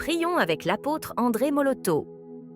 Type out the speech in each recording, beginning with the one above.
prions avec l'apôtre André Moloto.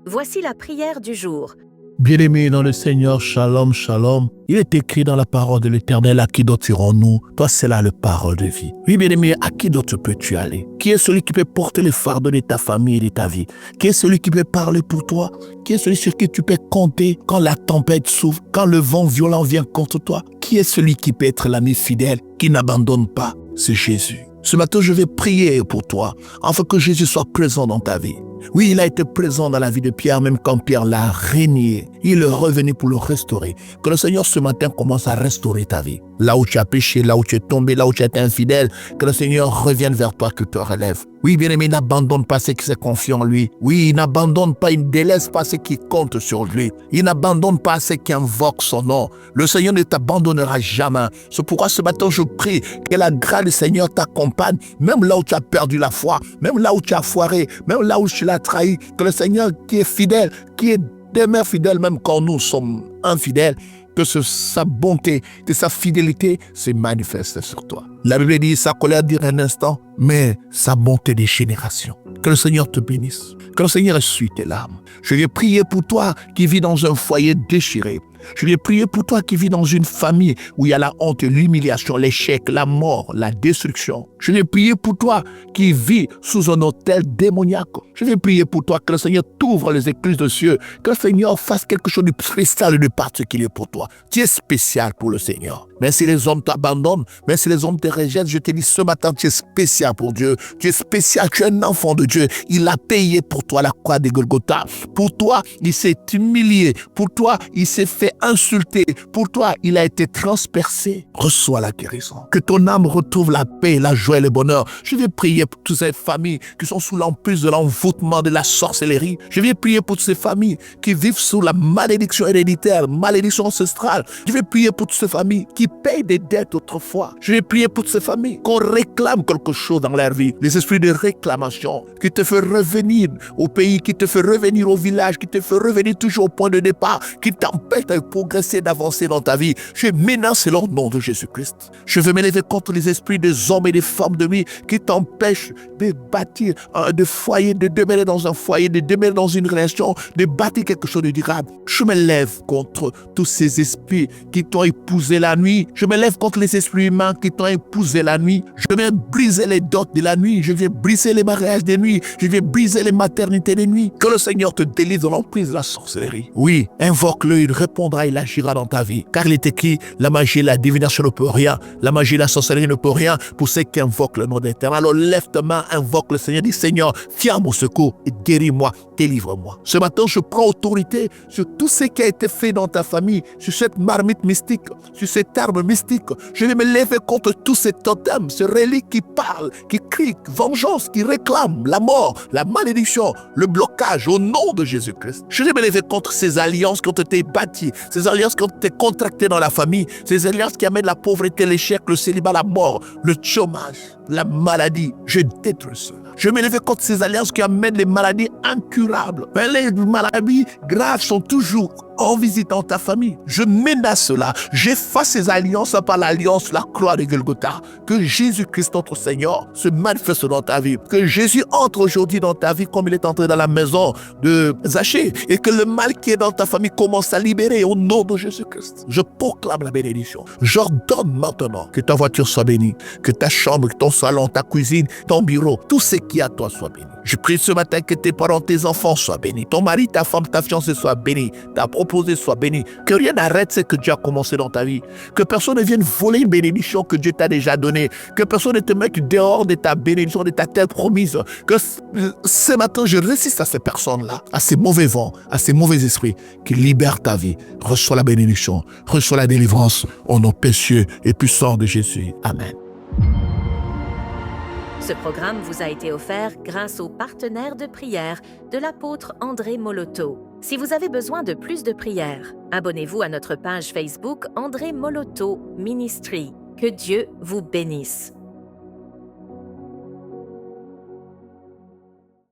Voici la prière du jour. Bien-aimés dans le Seigneur, shalom, shalom. Il est écrit dans la parole de l'Éternel, à qui d'autre irons-nous? Toi, c'est là la parole de vie. Oui, bien-aimé, à qui d'autre peux-tu aller? Qui est celui qui peut porter le fardeau de ta famille et de ta vie? Qui est celui qui peut parler pour toi? Qui est celui sur qui tu peux compter quand la tempête souffle, quand le vent violent vient contre toi? Qui est celui qui peut être l'ami fidèle, qui n'abandonne pas? C'est Jésus. Ce matin, je vais prier pour toi, afin que Jésus soit présent dans ta vie. Oui, il a été présent dans la vie de Pierre, même quand Pierre l'a renié. Il est revenu pour le restaurer. Que le Seigneur ce matin commence à restaurer ta vie. Là où tu as péché, là où tu es tombé, là où tu as été infidèle, que le Seigneur revienne vers toi, que te relève. Oui, bien-aimé, n'abandonne pas ceux qui se confient en lui. Oui, il n'abandonne pas, il ne délaisse pas ceux qui comptent sur lui. Il n'abandonne pas ceux qui invoquent son nom. Le Seigneur ne t'abandonnera jamais. C'est pourquoi ce matin, je prie que la grâce du Seigneur t'accompagne, même là où tu as perdu la foi, même là où tu as foiré, même là où tu l'as trahi. Que le Seigneur qui est fidèle, qui est demeure fidèle même quand nous sommes infidèles, que sa bonté, que sa fidélité se manifeste sur toi. La Bible dit, sa colère dure un instant, mais sa bonté des générations. Que le Seigneur te bénisse. Que le Seigneur essuie tes larmes. Je vais prier pour toi qui vis dans un foyer déchiré. Je vais prier pour toi qui vis dans une famille où il y a la honte, l'humiliation, l'échec, la mort, la destruction. Je vais prier pour toi qui vis sous un hôtel démoniaque. Je vais prier pour toi que le Seigneur t'ouvre les écluses de cieux, que le Seigneur fasse quelque chose de spécial et de particulier pour toi. Tu es spécial pour le Seigneur. Même si les hommes t'abandonnent, même si les hommes te rejettent, je te dis ce matin, tu es spécial pour Dieu. Tu es spécial, tu es un enfant de Dieu. Il a payé pour toi la croix de Golgotha. Pour toi, il s'est humilié. Pour toi, il s'est fait insulter. Pour toi, il a été transpercé. Reçois la guérison. Que ton âme retrouve la paix, la joie et le bonheur. Je vais prier pour toutes ces familles qui sont sous l'emprise de l'envoûtement, de la sorcellerie. Je vais prier pour toutes ces familles qui vivent sous la malédiction héréditaire, malédiction ancestrale. Je vais prier pour toutes ces familles qui payent des dettes autrefois. Je vais prier pour toutes ces familles qu'on réclame quelque chose dans leur vie. Les esprits de réclamation qui te font revenir au pays, qui te font revenir au village, qui te font revenir toujours au point de départ, qui t'empêchent de progresser, d'avancer dans ta vie. Je menace leur nom de Jésus-Christ. Je veux m'élever contre les esprits des hommes et des femmes de nuit qui t'empêchent de bâtir de foyer, de demeurer dans un foyer, de demeurer dans une relation, de bâtir quelque chose de durable. Je me lève contre tous ces esprits qui t'ont épousé la nuit. Je me lève contre les esprits humains qui t'ont épousé la nuit. Je viens briser les dots de la nuit. Je viens briser les mariages des nuits. Je viens briser les maternités des nuits. Que le Seigneur te délivre de l'emprise de la sorcellerie. Oui, invoque-le, il répondra, il agira dans ta vie. Car il est écrit, la magie et la divination ne peut rien. La magie et la sorcellerie ne peut rien pour ceux qui invoquent le nom d'Éternel. Alors lève ta main, invoque le Seigneur. Dis, Seigneur, viens à mon secours et guéris-moi, délivre-moi. Ce matin, je prends autorité sur tout ce qui a été fait dans ta famille, sur cette marmite mystique, sur cet arbre mystique. Je vais me lever contre tous ces totems, ces reliques qui parlent, qui crient, vengeance, qui réclament la mort, la malédiction, le blocage au nom de Jésus-Christ. Je vais me lever contre ces alliances qui ont été bâties, ces alliances qui ont été contractées dans la famille, ces alliances qui amènent la pauvreté, l'échec, le célibat, la mort, le chômage, la maladie. Je détruis cela. Je me lève contre ces alliances qui amènent les maladies incurables. Mais les maladies graves sont toujours en visite dans ta famille. Je menace cela. J'efface ces alliances par l'alliance, la croix de Golgotha. Que Jésus-Christ, notre Seigneur, se manifeste dans ta vie. Que Jésus entre aujourd'hui dans ta vie comme il est entré dans la maison de Zachée. Et que le mal qui est dans ta famille commence à libérer au nom de Jésus-Christ. Je proclame la bénédiction. J'ordonne maintenant que ta voiture soit bénie. Que ta chambre, ton salon, ta cuisine, ton bureau, tout ce qui est à toi soit béni. Je prie ce matin que tes parents, tes enfants soient bénis. Ton mari, ta femme, ta fiancée soit bénie. Ta proposée soit bénie. Que rien n'arrête ce que Dieu a commencé dans ta vie. Que personne ne vienne voler une bénédiction que Dieu t'a déjà donnée. Que personne ne te mette dehors de ta bénédiction, de ta terre promise. Que ce matin, je résiste à ces personnes-là, à ces mauvais vents, à ces mauvais esprits qui libèrent ta vie. Reçois la bénédiction, reçois la délivrance au nom précieux et puissant de Jésus. Amen. Ce programme vous a été offert grâce aux partenaires de prière de l'apôtre André Moloto. Si vous avez besoin de plus de prières, abonnez-vous à notre page Facebook André Moloto Ministry. Que Dieu vous bénisse.